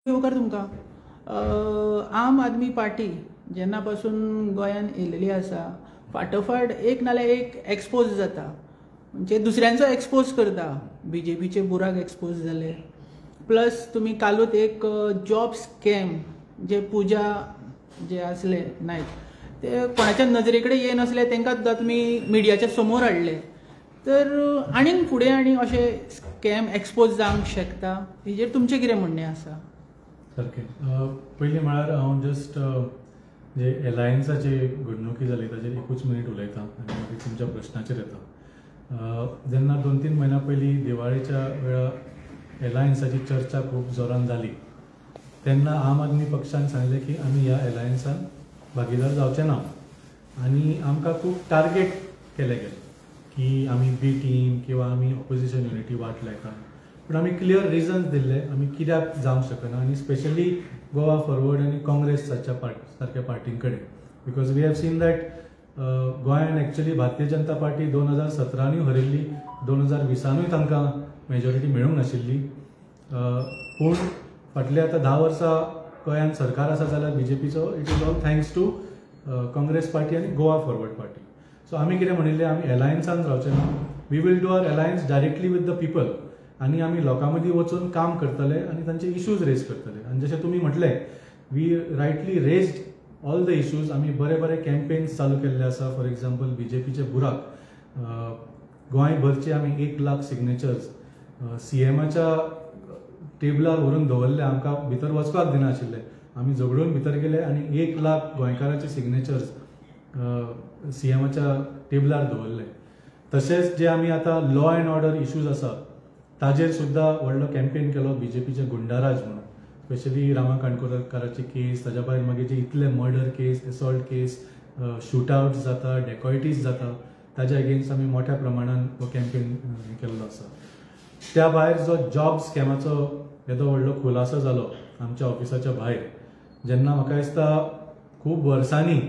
उपकार तुमकां आम आदमी पार्टी जेन्ना पासून गोंयांत येयलेली आसा फाटोफाट एक नाल्यार एक एक्सपोज जाता, म्हणजे दुसऱ्यांचो एक्सपोज करता. BJPचे बुराक एक्सपोज जाले, प्लस तुमी कालूच एक जॉब स्कॅम जे पुजा जे आसले नायक ते कोणाच्या नजरे कडेन येयनासले तांकां सुद्दां तुमी मिडियाच्या समोर हाडले. तर आनीक फुडें आनी अशे स्कॅम एक्सपोज जावंक शकता, हेजेर तुमचें कितें म्हणणें आसा? सारकें. पयलीं म्हळ्यार हांव जस्ट जे एलायन्साचे घडणुकी जाली ताचेर एकूच मिनीट उलयतां आनी मागीर तुमच्या प्रश्नाचेर येता. जेन्ना 2-3 म्हयन्या पयलीं दिवाळेच्या वेळार एलायन्साची चर्चा खूब जोरान जाली तेन्ना आम आदमी पक्षान सांगलें की आमी ह्या एलायन्सान भागीदार जावचे ना आनी आमकां खूब टार्गेट केले गेले की आमी बी टीम किंवा आमी ऑपोजिशन युनिटी वाट लायता. पूण आमी क्लियर रिजन्स दिल्ले आमी कित्याक जावंक शकना आनी स्पेशली गोवा फॉरवर्ड आनी काँग्रेस सारक्या पार्टीं कडेन, because we have seen that गोंयान एक्चुअली भारतीय जनता पार्टी 2017 हरिल्ली, 2020 तांकां मेजॉरिटी मेळूंक नाशिल्ली. पूण फाटले आतां 10 वर्सां गोंयान सरकार आसा जाल्यार BJPचो it is all thanks to Congress party आनी गोवा फॉरवर्ड पार्टी. सो आमी कितें म्हणिल्लें आमी एलायन्सान रावचे ना, we will do our alliance directly with the people आनी आमी लोकां मदीं वचून काम करतले आनी तांचे इश्यूज रेज करतले. आनी जशें तुमी म्हटलें we rightly raised all the issues. आमी बरे बरे कॅम्पेन्स चालू केल्ले आसा. फॉर एग्जाम्पल BJPचे बुराक गोंयभरचे आमी 1 लाख सिग्नेचर्स CMच्या टेबलार व्हरून दवरले, आमकां भितर वचपाक दिनाशिल्ले. आमी झगडून भितर गेले आनी 1 लाख गोंयकारांचे सिग्नेचर्स CMच्या टेबलार दवरले. तशेंच जे आमी आतां लॉ अँड ऑर्डर इश्यूज आसा ताजेर सुद्दां व्हडलो कॅम्पेन केलो BJPचे गुंडाराज म्हणून, स्पेशली रामा काणकोणकाराची केस, ताज्या भायर मागीर जे इतले मर्डर केस, एसॉल्ट केस, शूट आउट जाता, डेकॉयटीज जाता, ताज्या अगेन्स्ट आमी मोठ्या प्रमाणान हो कॅम्पेन केल्लो आसा. त्या भायर जो जॉब स्कॅमाचो येदो व्हडलो खुलासो जालो आमच्या ऑफिसाच्या भायर, जेन्ना म्हाका दिसता खूब वर्सांनी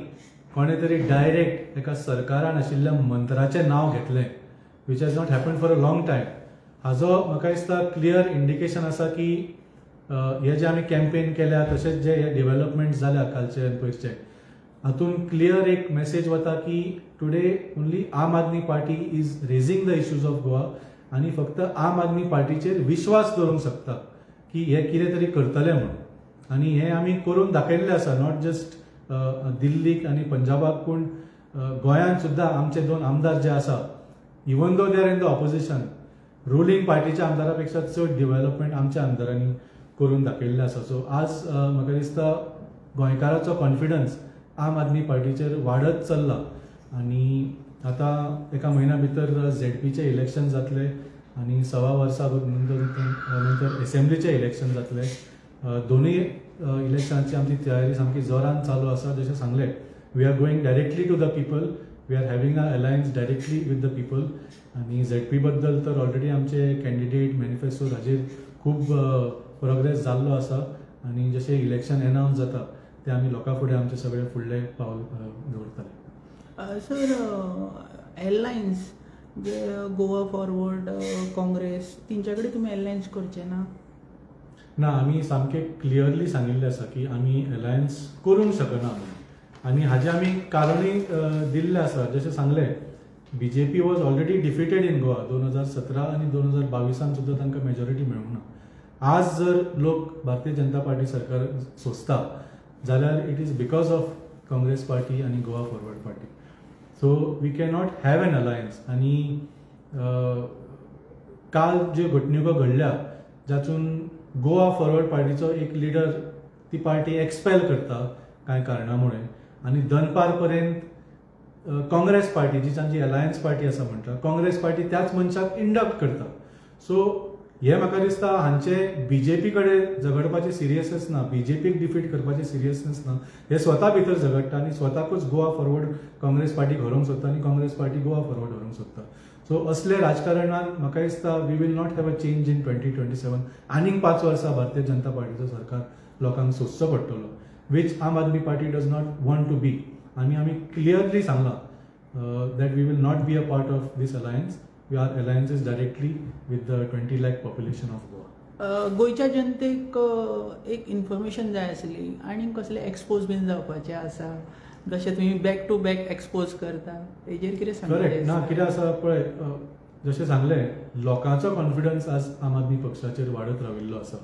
कोणे तरी डायरेक्ट एका सरकारान आशिल्ल्या मंत्र्याचें नांव घेतलें, which has not happen for a long time. हाजो म्हाका दिसता क्लियर इंडिकेशन आसा की हे जे आमी कॅम्पेन केल्या तशेंच जे हे डेव्हलपमेंट जाल्या कालचे आनी पयरचे, हातून क्लियर एक मेसेज वता की today only Aam Aadmi party is raising the issues of Goa आनी फक्त आम आदमी पार्टीचेर विश्वास दवरूंक शकता की हे कितें तरी करतले म्हणून. आनी हे आमी करून दाखयल्लें आसा, नॉट जस्ट दिल्लीक आनी पंजाबाक पूण गोंयांत सुद्दां आमचे 2 आमदार जे आसा, even though they are in the opposition, ruling पार्टीच्या आमदारा पेक्षा चड डेव्हलपमेंट आमच्या आमदारांनी करून दाखयल्लें आसा. सो आज म्हाका दिसता गोंयकाराचो कॉन्फिडन्स आम आदमी पार्टीचेर वाडत चल्ला आनी आतां एका म्हयन्या भितर ZPचे इलेक्शन जातले आनी 6 वर्सां नंतर एसेंब्लीचे इलेक्शन जातले. दोनूय इलेक्शनाची आमची तयारी सामकी जोरान चालू आसा. जशें सांगलें, we are going directly to the people, we are having a alliance directly with the people. आनी ZP बद्दल तर ऑलरेडी आमचे कॅन्डिडेट मॅनिफेस्टो हाजेर खूब प्रोग्रेस जाल्लो आसा आनी जशें इलेक्शन अनावन्स जाता ते आमी लोकां फुडें आमचे सगळे फुडले पावल दवरतले. सर, एलायन्स जे गोवा फॉरवर्ड, काँग्रेस, तेंच्या कडेन तुमी एलायन्स करचे ना? ना, आमी सामकें क्लियरली सांगिल्लें आसा की आमी एलायन्स करूंक शकना म्हणून. आनी हाजें आमी कारणूय दिल्लें आसा. जशें सांगलें, BJP was already defeated in Goa 2017 आनी 2022 सुद्दां तांकां मेजॉरिटी मेळूंक ना. आज जर लोक भारतीय जनता पार्टी सरकार सोंसता जाल्यार it is because of Congress party आनी Goa forward party. So we cannot have an alliance. आनी काल ज्यो घडणुको घडल्या जातून गोवा फॉरवर्ड पार्टीचो एक लिडर ती पार्टी एक्सपेल करता कांय कारणामुळे आनी दनपार पर्यंत काँग्रेस पार्टी, जी तांची अलायन्स पार्टी आसा म्हणटा, काँग्रेस पार्टी त्याच मनशाक इंडक्ट करता. सो हे म्हाका दिसता हांचे BJP कडेन झगडपाचे सिरियसनेस ना, BJPक डिफीट करपाचे सिरियसनेस ना. हे स्वता भितर झगडटा आनी स्वताकूच गोवा फॉरवर्ड काँग्रेस पार्टी व्हरूंक सोदता आनी काँग्रेस पार्टी गोवा फॉरवर्ड व्हरूंक सोदता. सो असले राजकारणान म्हाका दिसता we will not have a change in 2027. आनीक 5 वर्सां भारतीय जनता पार्टीचो सरकार लोकांक सोंसचो पडटलो, which Aam Aadmi party does not want to be. आनी आमी क्लियरली सांगलां that we will not be a part of this alliance. Our alliance is directly with the 20 lakh population of Goa. गोंयच्या जनतेक एक इन्फॉर्मेशन जाय आसली आनी कसले एक्सपोज बीन जावपाचे आसा जशें तुमी बॅक टू बॅक एक्सपोज करता हेजेर कितें करेक्ट ना सांगता कितें आसा पळय जशें सांगलें लोकांचो कॉन्फिडन्स आज आम आदमी पक्षाचेर वाडत राविल्लो आसा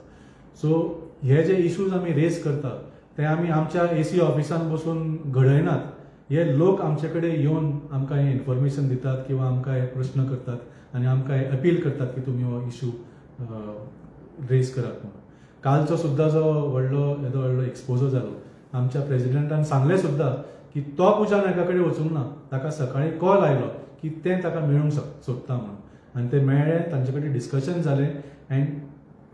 सो हे जे इश्यूज आमी रेज करता ते आमी आमच्या AC ऑफिसान बसून घडयनात हे लोक आमचे कडेन येवन आमकां हे इन्फॉर्मेशन दितात किंवा आमकां हे प्रश्न करतात आनी आमकां हे अपील करतात की तुमी हो इश्यू रेज करात म्हणून कालचो सुद्दां जो व्हडलो एक्सपोजर जालो आमच्या प्रेसिडेंटान सांगलें सुद्दां की तो पुजा नायका कडेन वचूंक ना ताका सकाळी कॉल आयलो की तें ताका मेळूंक सोदता म्हणून आनी तें मेळ्ळें तांचे कडेन डिस्कशन जालें अँड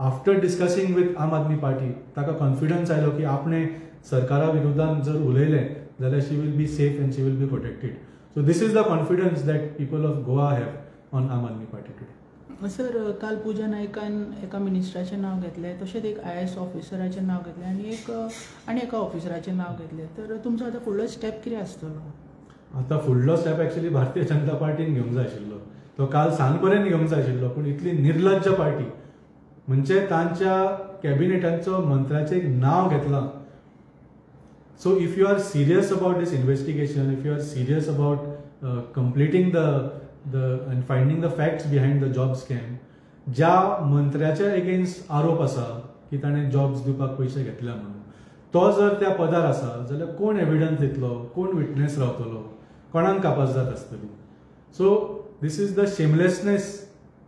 आफ्टर डिस्कसींग विथ आम आदमी पार्टी ताका कॉन्फिडन्स आयलो की आपणे सरकारा विरोधान जर उलयलें जाल्यार she will be safe and she will be protected so this is the confidence that people of Goa have on Aam Aadmi party today sir काल पुजा नायकान एका मिनिस्टराचें नांव घेतलें तशेंच एक IAS ऑफिसराचें नांव घेतलें आनी एका ऑफिसराचें नांव घेतलें तर तुमचो आतां फुडलो स्टेप कितें आसतलो आतां फुडलो स्टेप एक्चुअली भारतीय जनता पार्टीन घेवंक जाय आशिल्लो तो काल सांज पर्यंत घेवंक जाय आशिल्लो पूण इतली निर्लज्ज पार्टी म्हणजे तांच्या कॅबिनेटांचो मंत्र्याचें एक नांव घेतलां so if you are serious about this investigation if you are serious about completing and finding the facts behind the job scam ज्या मंत्र्याच्या अगेन्स्ट आरोप आसा की ताणें जॉब्स दिवपाक पयशे घेतल्या म्हणून तो जर त्या पदार आसा जाल्यार कोण एविडन्स दितलो कोण विटनेस रावतलो कोणाक कापाजदाद आसतली so this is the shamelessness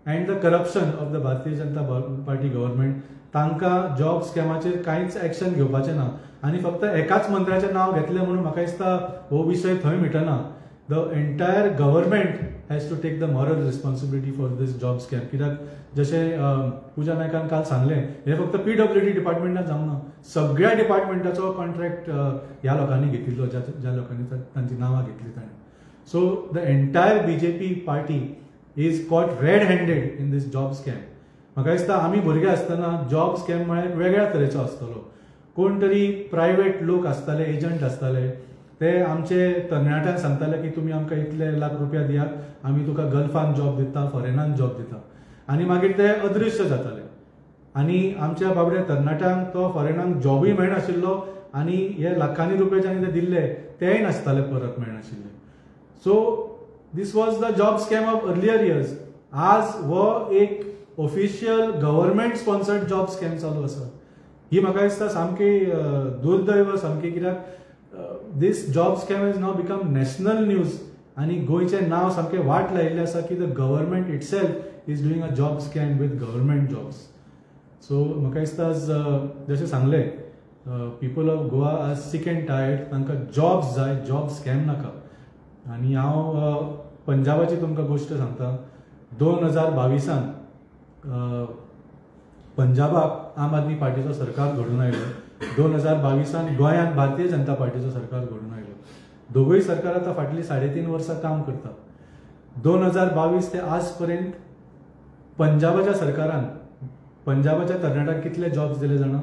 and the corruption of the भारतीय जनता पार्टी गव्हर्मेंट तांकां जॉब स्कॅमाचेर कांयच एक्शन घेवपाचें ना आनी फक्त एकाच मंत्र्याचें नांव घेतलें म्हणून म्हाका दिसता हो विशय थंय मिटना the entire government has to take the moral responsibility for this job scam कित्याक जशें पुजा नायकान काल सांगलें हे फक्त PWD डिपार्टमेंटान जावंक ना सगळ्या डिपार्टमेंटाचो कॉन्ट्रॅक्ट ह्या लोकांनी घेतिल्लो ज्या लोकांनी तांची नांवां घेतली ताणें so the entire BJP party is caught red handed in these job scam म्हाका दिसता आमी भुरगे आसतना जॉब स्कॅम म्हळ्यार वेगळ्या तरेचो आसतलो कोण तरी प्रायवेट लोक आसताले एजंट आसताले ते आमचे तरणाट्यांक सांगताले की तुमी आमकां इतले लाख रुपया दियात आमी तुका गल्फान जॉब दिता फॉरेनान जॉब दिता आनी मागीर ते अदृश्य जाताले आनी आमच्या बाबड्या तरणाट्यांक तो फॉरेनाक जॉबूय मेळनाशिल्लो आनी हे लाखांनी रुपये जांणी ते दिल्ले तेय नासताले परत मेळनाशिल्ले so this was the job scam of earlier years आज हो एक official government sponsored job scam चालू आसा ही म्हाका दिसता सामकी दुर्दैव सामकी कित्याक this job scam has now become national news आणि गोयचें नाव सामकें वाट लायिल्लें आसा की the government itself is doing a job scam with government jobs so म्हाका दिसता जशें सांगलें people of Goa are sick and tired तांकां जॉब्स जाय जॉब स्कॅम नाका आनी हांव पंजाबाची तुमकां गोश्ट सांगता 2022 पंजाबाक आम आदमी पार्टीचो सरकार घडून आयलो 2022 गोंयांत भारतीय जनता पार्टीचो सरकार घडून आयलो दोगूय सरकार आतां फाटलीं 3.5 वर्सां काम करता 2022 ते आज पर्यंत पंजाबाच्या सरकारान पंजाबाच्या तरणाट्यांक कितले जॉब्स दिले जाणा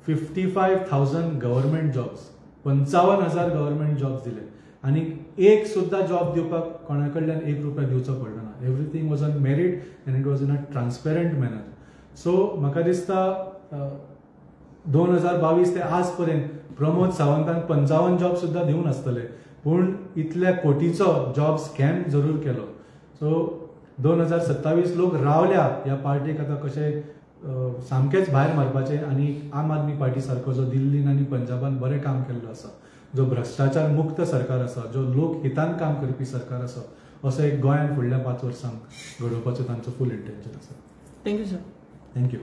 55,000 गव्हर्मेंट जॉब्स 55,000 गव्हर्मेंट जॉब्स दिले आनी एक सुद्दां जॉब दिवपाक कोणा कडल्यान 1 रुपया दिवचो पडलो ना everything was on merit end it was in a transparent manner so म्हाका दिसता 2022 ते आज पर्यंत प्रमोद सावंतान 55 जॉब सुद्दां दिवून आसतले पूण इतल्या कोटीचो जॉब स्कॅम जरूर केलो सो 2027 लोक रावल्या ह्या पार्टीक आतां कशें सामकेच भायर मारपाचे आनी आम आदमी पार्टी सारको जो दिल्लीन आनी पंजाबान बरें काम केल्लो आसा जो भ्रष्टाचार मुक्त सरकार आसा जो लोक हितान काम करपी सरकार आसा असो एक गोंयांत फुडल्या 5 वर्सांक घडोवपाचो तांचो फूल इंटेन्शन आसा थँक्यू सर थँक्यू